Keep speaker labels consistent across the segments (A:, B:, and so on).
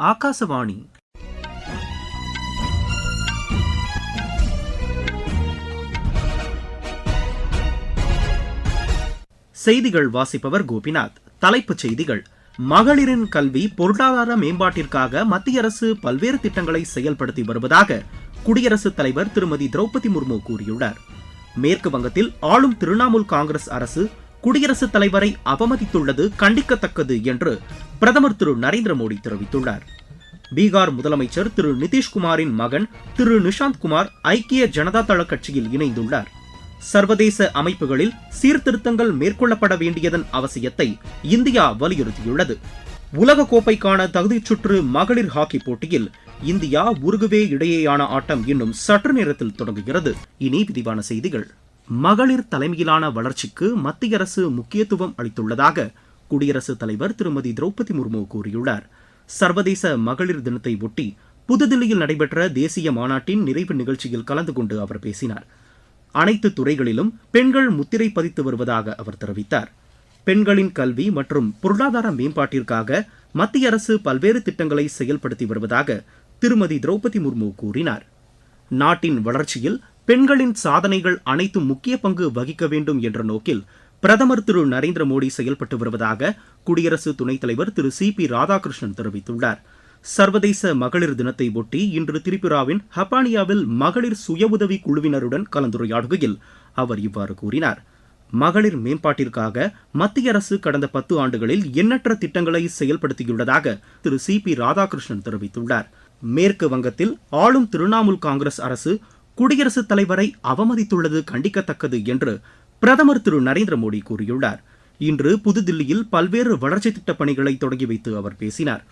A: ஆகாசவாணி. செய்திகள் வாசிப்பவர் கோபிநாத். தலைப்புச் செய்திகள். மகளிரின் கல்வி பொருளாதார மேம்பாட்டிற்காக மத்திய அரசு பல்வேறு திட்டங்களை செயல்படுத்தி வருவதாக குடியரசுத் தலைவர் திருமதி திரௌபதி முர்மு கூறியுள்ளார். மேற்கு வங்கத்தில் ஆளும் திரிணாமுல் காங்கிரஸ் அரசு குடியரசுத் தலைவரை அவமதித்துள்ளது கண்டிக்கத்தக்கது என்று பிரதமர் திரு நரேந்திர மோடி தெரிவித்துள்ளார். பீகார் முதலமைச்சர் திரு நிதிஷ்குமாரின் மகன் திரு நிஷாந்த் குமார் ஐக்கிய ஜனதா தள கட்சியில் இணைந்துள்ளார். சர்வதேச அமைப்புகளில் சீர்திருத்தங்கள் மேற்கொள்ளப்பட வேண்டியதன் அவசியத்தை இந்தியா வலியுறுத்தியுள்ளது. உலகக்கோப்பைக்கான தகுதிச் சுற்று மகளிர் ஹாக்கி போட்டியில் இந்தியா உருகுவே இடையேயான ஆட்டம் இன்னும் சற்று நேரத்தில் தொடங்குகிறது. இனி விரிவான செய்திகள். மகளிர் தலைமையிலான வளர்ச்சிக்கு மத்திய அரசு முக்கியத்துவம் அளித்துள்ளதாக குடியரசுத் தலைவர் திருமதி திரௌபதி முர்மு கூறியுள்ளார். சர்வதேச மகளிர் தினத்தை ஒட்டி புதுதில்லியில் நடைபெற்ற தேசிய மாநாட்டின் நிறைவு நிகழ்ச்சியில் கலந்து கொண்டு அவர் பேசினார். அனைத்து துறைகளிலும் பெண்கள் முத்திரை பதித்து வருவதாக அவர் தெரிவித்தார். பெண்களின் கல்வி மற்றும் பொருளாதார மேம்பாட்டிற்காக மத்திய அரசு பல்வேறு திட்டங்களை செயல்படுத்தி வருவதாக திருமதி திரௌபதி முர்மு கூறினார். நாட்டின் வளர்ச்சியில் பெண்களின் சாதனைகள் அனைத்தும் முக்கிய பங்கு வகிக்க வேண்டும் என்ற நோக்கில் பிரதமர் திரு நரேந்திர மோடி செயல்பட்டு வருவதாக குடியரசு துணைத் தலைவர் திரு சி.பி. ராதாகிருஷ்ணன் தெரிவித்துள்ளார். சர்வதேச மகளிர் தினத்தை ஒட்டி இன்று திரிபுராவின் ஹப்பானியாவில் மகளிர் சுய உதவி குழுவினருடன் கலந்துரையாடுகையில் அவர் இவ்வாறு கூறினார். மகளிர் மேம்பாட்டிற்காக மத்திய அரசு கடந்த 10 ஆண்டுகளில் எண்ணற்ற திட்டங்களை செயல்படுத்தியுள்ளதாக திரு சி.பி. ராதாகிருஷ்ணன் தெரிவித்துள்ளார். மேற்கு வங்கத்தில் ஆளும் திரிணாமுல் காங்கிரஸ் அரசு குடியரசுத் தலைவரை அவமதித்துள்ளது கண்டிக்கத்தக்கது என்று பிரதமர் திரு நரேந்திர மோடி கூறியுள்ளார். இன்று புதுதில்லியில் பல்வேறு வளர்ச்சி திட்டப் பணிகளை தொடங்கி வைத்து அவர் பேசினார்.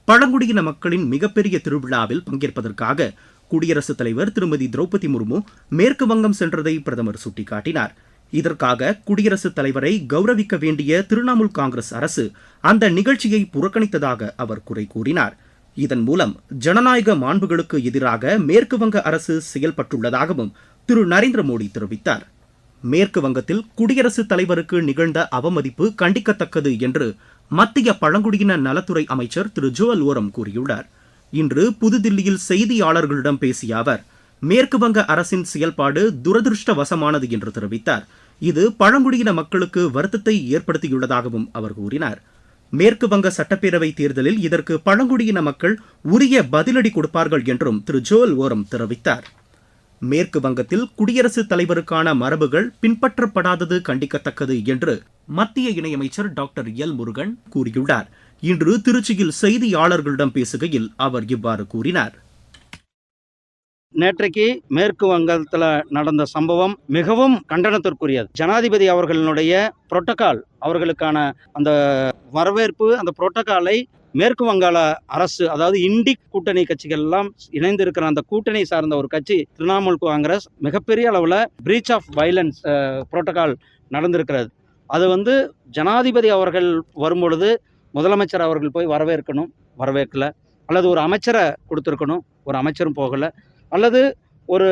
A: பழங்குடியின மக்களின் மிகப்பெரிய திருவிழாவில் பங்கேற்பதற்காக குடியரசுத் தலைவர் திருமதி திரௌபதி முர்மு மேற்கு வங்கம் சென்றதை பிரதமர் சுட்டிக்காட்டினார். இதற்காக குடியரசுத் தலைவரை கௌரவிக்க வேண்டிய திரிணாமுல் காங்கிரஸ் அரசு அந்த நிகழ்ச்சியை புறக்கணித்ததாக அவர் குறை கூறினார். இதன் மூலம் ஜனநாயக மாண்புகளுக்கு எதிராக மேற்கு வங்க அரசு செயல்பட்டுள்ளதாகவும் திரு நரேந்திர மோடி தெரிவித்தார். மேற்கு வங்கத்தில் குடியரசுத் தலைவருக்கு நிகழ்ந்த அவமதிப்பு கண்டிக்கத்தக்கது என்று மத்திய பழங்குடியின நலத்துறை அமைச்சர் திரு ஜோவல் ஓரம் கூறியுள்ளார். இன்று புதுதில்லியில் செய்தியாளர்களிடம் பேசிய அவர் மேற்கு வங்க அரசின் செயல்பாடு துரதிருஷ்டவசமானது என்று தெரிவித்தார். இது பழங்குடியின மக்களுக்கு வருத்தத்தை ஏற்படுத்தியுள்ளதாகவும் அவர் கூறினார். மேற்கு வங்க சட்டப்பேரவை தேர்தலில் இதற்கு பழங்குடியின மக்கள் உரிய பதிலடி கொடுப்பார்கள் என்றும் திரு ஜோவல் ஓரம் தெரிவித்தார். மேற்கு வங்கத்தில் குடியரசுத் தலைவருக்கான மரபுகள் பின்பற்றப்படாதது கண்டிக்கத்தக்கது என்று மத்திய இணையமைச்சர் டாக்டர் எல் முருகன் கூறியுள்ளார். இன்று திருச்சியில் செய்தியாளர்களிடம் பேசுகையில் அவர் இவ்வாறு கூறினார்.
B: நேற்றைக்கு மேற்கு வங்கத்தில் நடந்த சம்பவம் மிகவும் கண்டனத்திற்குரியது. ஜனாதிபதி அவர்களுடைய புரோட்டோகால், அவர்களுக்கான அந்த வரவேற்பு, அந்த புரோட்டோகாலை மேற்கு வங்காள அரசு, அதாவது இண்டிக் கூட்டணி கட்சிகள் எல்லாம் இணைந்திருக்கிற அந்த கூட்டணி சார்ந்த ஒரு கட்சி திரிணாமுல் காங்கிரஸ் மிகப்பெரிய அளவில் பிரீச் ஆஃப் வயலன்ஸ் புரோட்டோகால் நடந்திருக்கிறது. அது ஜனாதிபதி அவர்கள் வரும்பொழுது முதலமைச்சர் அவர்கள் போய் வரவேற்கணும், வரவேற்கல. அல்லது ஒரு அமைச்சரை கொடுத்துருக்கணும், ஒரு அமைச்சரும் போகலை. அல்லது ஒரு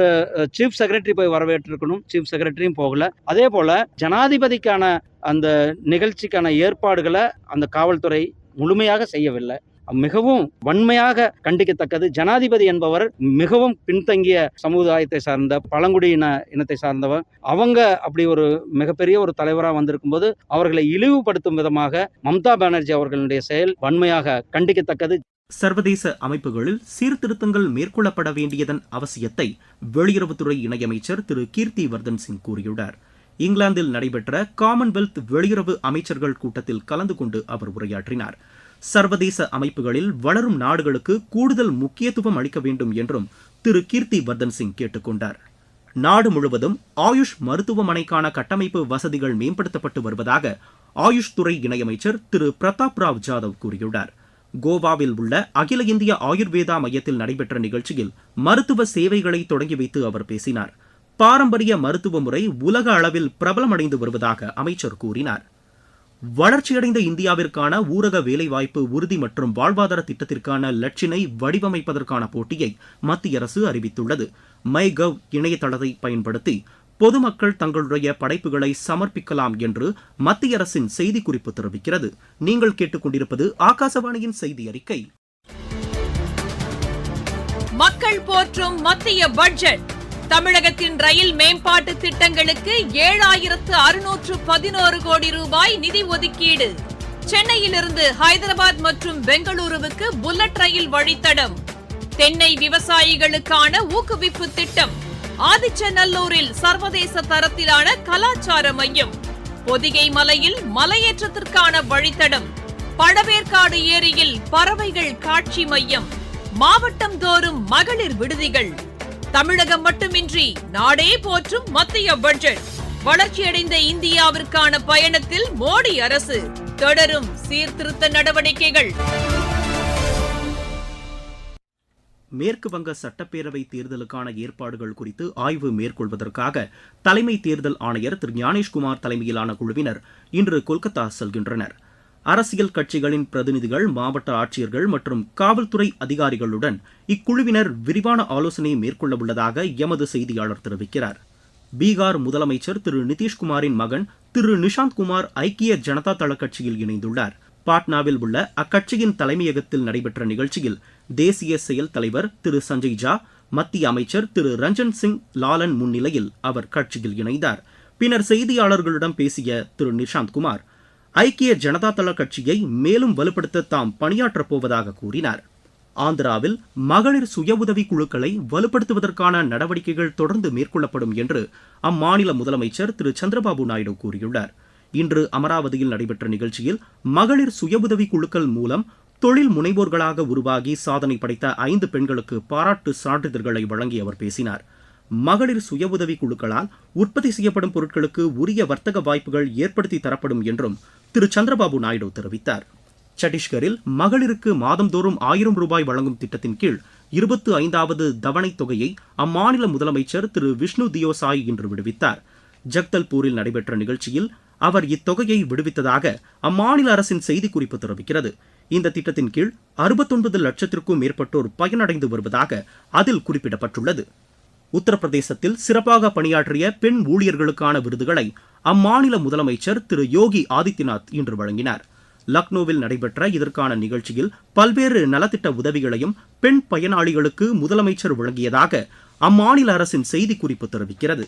B: சீஃப் செக்ரட்டரி போய் வரவேற்றிருக்கணும், சீஃப் செக்ரட்டரியும் போகல. அதே போல ஜனாதிபதிக்கான அந்த நிகழ்ச்சிக்கான ஏற்பாடுகளை அந்த காவல்துறை முழுமையாக செய்யவில்லை. மிகவும் வன்மையாக கண்டிக்கத்தக்கது. ஜனாதிபதி என்பவர் மிகவும் பின்தங்கிய சமுதாயத்தை சார்ந்த பழங்குடியின இனத்தை சார்ந்தவர். அவங்க அப்படி ஒரு மிகப்பெரிய ஒரு தலைவராக வந்திருக்கும் போது அவர்களை இழிவுபடுத்தும் விதமாக மம்தா பானர்ஜி அவர்களுடைய செயல் வன்மையாக கண்டிக்கத்தக்கது.
A: சர்வதேச அமைப்புகளில் சீர்திருத்தங்கள் மேற்கொள்ளப்பட வேண்டியதன் அவசியத்தை வெளியுறவுத்துறை இணையமைச்சர் திரு கீர்த்தி வர்தன் சிங் கூறியுள்ளார். இங்கிலாந்தில் நடைபெற்ற காமன்வெல்த் வெளியுறவு அமைச்சர்கள் கூட்டத்தில் கலந்து கொண்டு அவர் உரையாற்றினார். சர்வதேச அமைப்புகளில் வளரும் நாடுகளுக்கு கூடுதல் முக்கியத்துவம் அளிக்க வேண்டும் என்றும் திரு கீர்த்தி வர்தன் சிங் கேட்டுக்கொண்டார். நாடு முழுவதும் ஆயுஷ் மருத்துவமனைக்கான கட்டமைப்பு வசதிகள் மேம்படுத்தப்பட்டு வருவதாக ஆயுஷ் துறை இணையமைச்சர் திரு பிரதாப் ராவ் ஜாதவ் கூறியுள்ளார். கோவாவில் உள்ள அகில இந்திய ஆயுர்வேதா மையத்தில் நடைபெற்ற நிகழ்ச்சியில் மருத்துவ சேவைகளை தொடங்கி வைத்து அவர் பேசினார். பாரம்பரிய மருத்துவ முறை உலக அளவில் பிரபலமடைந்து வருவதாக அமைச்சர் கூறினார். வளர்ச்சியடைந்த இந்தியாவிற்கான ஊரக வேலைவாய்ப்பு உறுதி மற்றும் வாழ்வாதார திட்டத்திற்கான லட்சினை வடிவமைப்பதற்கான போட்டியை மத்திய அரசு அறிவித்துள்ளது. மைகவ் இணையதளத்தை பயன்படுத்தி பொதுமக்கள் தங்களுடைய படைப்புகளை சமர்ப்பிக்கலாம் என்று மத்திய அரசின் செய்திக்குறிப்பு தெரிவிக்கிறது. நீங்கள் கேட்டுக்கொண்டிருப்பது ஆகாசவாணியின் செய்தி அறிக்கை.
C: மக்கள் போற்றும் மத்திய பட்ஜெட். தமிழகத்தின் ரயில் மேம்பாட்டு திட்டங்களுக்கு 7611 கோடி ரூபாய் நிதி ஒதுக்கீடு. சென்னையிலிருந்து ஹைதராபாத் மற்றும் பெங்களூருவுக்கு புல்லட் ரயில் வழித்தடம். தென்னை விவசாயிகளுக்கான ஊக்குவிப்பு திட்டம். ஆதிச்சநல்லூரில் சர்வதேச தரத்திலான கலாச்சார மையம். பொதிகை மலையில் மலையேற்றத்திற்கான வழித்தடம். பழவேற்காடு ஏரியில் பறவைகள் காட்சி மையம். மாவட்டம் தோறும் மகளிர் விடுதிகள். தமிழகம் மட்டுமின்றி நாடே போற்றும் மத்திய பட்ஜெட். வளர்ச்சியடைந்த இந்தியாவிற்கான பயணத்தில் மோடி அரசு. தொடரும் சீர்திருத்த நடவடிக்கைகள்.
A: மேற்கு வங்க சட்டப்பேரவை தேர்தலுக்கான ஏற்பாடுகள் குறித்து ஆய்வு மேற்கொள்வதற்காக தலைமை தேர்தல் ஆணையர் திரு ஞானேஷ்குமார் தலைமையிலான குழுவினர் இன்று கொல்கத்தா செல்கின்றனர். அரசியல் கட்சிகளின் பிரதிநிதிகள், மாவட்ட ஆட்சியர்கள் மற்றும் காவல்துறை அதிகாரிகளுடன் இக்குழுவினர் விரிவான ஆலோசனை மேற்கொள்ள உள்ளதாக எமது செய்தியாளர் தெரிவிக்கிறார். பீகார் முதலமைச்சர் திரு நிதிஷ்குமாரின் மகன் திரு நிஷாந்த் குமார் ஐக்கிய ஜனதா தள கட்சியில் இணைந்துள்ளார். பாட்னாவில் உள்ள அக்கட்சியின் தலைமையகத்தில் நடைபெற்ற நிகழ்ச்சியில் தேசிய செயல் தலைவர் திரு சஞ்சய் ஜா, மத்திய அமைச்சர் திரு ரஞ்சன் சிங் லாலன் முன்னிலையில் அவர் கட்சியில் இணைந்தார். பின்னர் செய்தியாளர்களிடம் பேசிய திரு நிஷாந்த் குமார் ஐக்கிய ஜனதா தள கட்சியை மேலும் வலுப்படுத்த தாம் பணியாற்றப் போவதாக கூறினார். ஆந்திராவில் மகளிர் சுய உதவி குழுக்களை வலுப்படுத்துவதற்கான நடவடிக்கைகள் தொடர்ந்து மேற்கொள்ளப்படும் என்று அம்மாநில முதலமைச்சர் திரு சந்திரபாபு நாயுடு கூறியுள்ளார். இன்று அமராவதியில் நடைபெற்ற நிகழ்ச்சியில் மகளிர் சுய உதவி குழுக்கள் மூலம் தொழில் முனைவோர்களாக உருவாகி சாதனை படைத்த 5 பெண்களுக்கு பாராட்டு சான்றிதழ்களை வழங்கி அவர் பேசினார். மகளிர் சுய உதவி குழுக்களால் உற்பத்தி செய்யப்படும் பொருட்களுக்கு உரிய வர்த்தக வாய்ப்புகள் ஏற்படுத்தி தரப்படும் என்றும் திரு சந்திரபாபு நாயுடு தெரிவித்தார். சத்தீஸ்கரில் மகளிருக்கு மாதந்தோறும் 1000 ரூபாய் வழங்கும் திட்டத்தின் கீழ் 25வது தவணைத் தொகையை அம்மாநில முதலமைச்சர் திரு விஷ்ணு தியோசாய் இன்று விடுவித்தார். ஜக்தல்பூரில் நடைபெற்ற நிகழ்ச்சியில் அவர் இத்தொகையை விடுவித்ததாக அம்மாநில அரசின் செய்திக்குறிப்பு தெரிவிக்கிறது. இந்த திட்டத்தின் கீழ் 69 லட்சத்திற்கும் மேற்பட்டோர் பயனடைந்து வருவதாக அதில் குறிப்பிடப்பட்டுள்ளது. உத்தரப்பிரதேசத்தில் சிறப்பாக பணியாற்றிய பெண் ஊழியர்களுக்கான விருதுகளை அம்மாநில முதலமைச்சர் திரு யோகி ஆதித்யநாத் இன்று வழங்கினார். லக்னோவில் நடைபெற்ற இதற்கான நிகழ்ச்சியில் பல்வேறு நலத்திட்ட உதவிகளையும் பெண் பயனாளிகளுக்கு முதலமைச்சர் வழங்கியதாக அம்மாநில அரசின் செய்திக்குறிப்பு தெரிவிக்கிறது.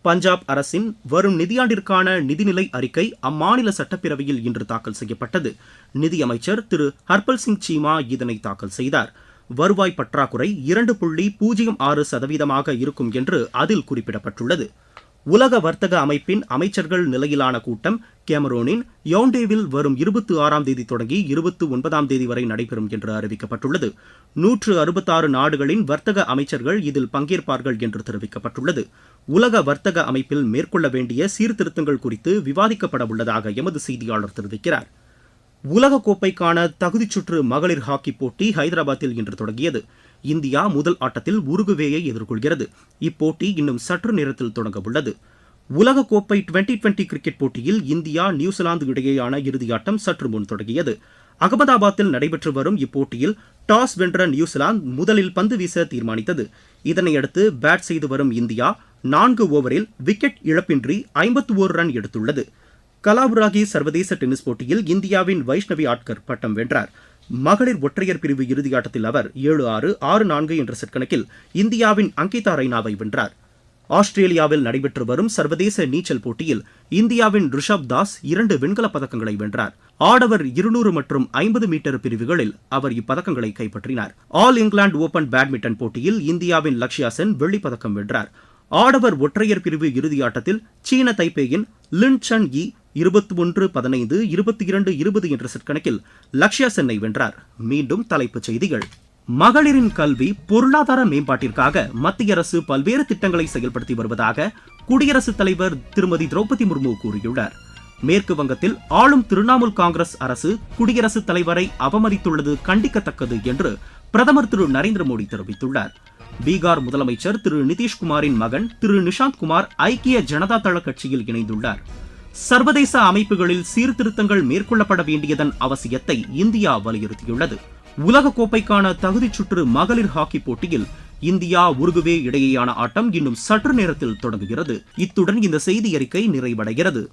A: பஞ்சாப் அரசின் வரும் நிதியாண்டிற்கான நிதிநிலை அறிக்கை அம்மாநில சட்டப்பேரவையில் இன்று தாக்கல் செய்யப்பட்டது. நிதியமைச்சர் திரு ஹர்பல் சிங் சீமா இதனை தாக்கல் செய்தார். வருவாய் பற்றாக்குறை 2.06% இருக்கும் என்று அதில் குறிப்பிடப்பட்டுள்ளது. உலக வர்த்தக அமைப்பின் அமைச்சர்கள் நிலையிலான கூட்டம் கேமரோனின் யோண்டேவில் வரும் 26ஆம் தேதி தொடங்கி 29ஆம் தேதி வரை நடைபெறும் என்று அறிவிக்கப்பட்டுள்ளது. 166 நாடுகளின் வர்த்தக அமைச்சர்கள் இதில் பங்கேற்பார்கள் என்று தெரிவிக்கப்பட்டுள்ளது. உலக வர்த்தக அமைப்பில் மேற்கொள்ள வேண்டிய சீர்திருத்தங்கள் குறித்து விவாதிக்கப்பட உள்ளதாக எமது செய்தியாளர் தெரிவிக்கிறார். உலகக்கோப்பைக்கான தகுதிச்சுற்று மகளிர் ஹாக்கி போட்டி ஹைதராபாத்தில் இன்று தொடங்கியது. இந்தியா முதல் ஆட்டத்தில் உருகுவேயை எதிர்கொள்கிறது. இப்போட்டி இன்னும் சற்று நேரத்தில் தொடங்க உள்ளது. உலகக்கோப்பை 2020 கிரிக்கெட் போட்டியில் இந்தியா நியூசிலாந்து இடையேயான இறுதியாட்டம் சற்று முன் தொடங்கியது. அகமதாபாத்தில் நடைபெற்று வரும் இப்போட்டியில் டாஸ் வென்ற நியூசிலாந்து முதலில் பந்து வீச தீர்மானித்தது. இதனையடுத்து பேட் செய்து வரும் இந்தியா 4 ஓவரில் விக்கெட் இழப்பின்றி 51 ரன் எடுத்துள்ளது. கலாபுராகி சர்வதேச டென்னிஸ் போட்டியில் இந்தியாவின் வைஷ்ணவி ஆட்கர் பட்டம் வென்றார். மகளிர் ஒற்றையர் பிரிவு இறுதியாட்டத்தில் அவர் 7-6, 6-4 என்ற செட் கணக்கில் இந்தியாவின் அங்கிதா ரெய்னாவை வென்றார். ஆஸ்திரேலியாவில் நடைபெற்று வரும் சர்வதேச நீச்சல் போட்டியில் இந்தியாவின் ரிஷப் தாஸ் 2 வெண்கலப் பதக்கங்களை வென்றார். ஆடவர் 200 மற்றும் 50 மீட்டர் பிரிவுகளில் அவர் இப்பதக்கங்களை கைப்பற்றினார். ஆல் இங்கிலாந்து ஓபன் பேட்மிண்டன் போட்டியில் இந்தியாவின் லக்ஷ்யா சென் வெள்ளிப் பதக்கம் வென்றார். ஆடவர் ஒற்றையர் பிரிவு இறுதியாட்டத்தில் சீன தைப்பேயின் லின் சன் யி 21-15, 22-20 என்ற செட் கணக்கில் லக்ஷ்யா சென்னை வென்றார். மீண்டும் தலைப்புச் செய்திகள். மகளிரின் கல்வி, பொருளாதார மேம்பாட்டிற்காக மத்திய அரசு பல்வேறு திட்டங்களை செயல்படுத்தி வருவதாக குடியரசுத் தலைவர் திருமதி திரௌபதி முர்மு கூறியுள்ளார். மேற்கு வங்கத்தில் ஆளும் திரிணாமுல் காங்கிரஸ் அரசு குடியரசுத் தலைவரை அவமதித்துள்ளது கண்டிக்கத்தக்கது என்று பிரதமர் திரு நரேந்திர மோடி தெரிவித்துள்ளார். பீகார் முதலமைச்சர் திரு நிதிஷ்குமாரின் மகன் திரு நிஷாந்த் குமார் ஐக்கிய ஜனதா தள கட்சியில் இணைந்துள்ளார். சர்வதேச அமைப்புகளில் சீர்திருத்தங்கள் மேற்கொள்ளப்பட வேண்டியதன் அவசியத்தை இந்தியா வலியுறுத்தியுள்ளது. உலகக்கோப்பைக்கான தகுதிச்சுற்று மகளிர் ஹாக்கி போட்டியில் இந்தியா உருகுவே இடையேயான ஆட்டம் இன்னும் சற்று நேரத்தில் தொடங்குகிறது. இத்துடன் இந்த செய்தி அறிக்கை நிறைவடைகிறது.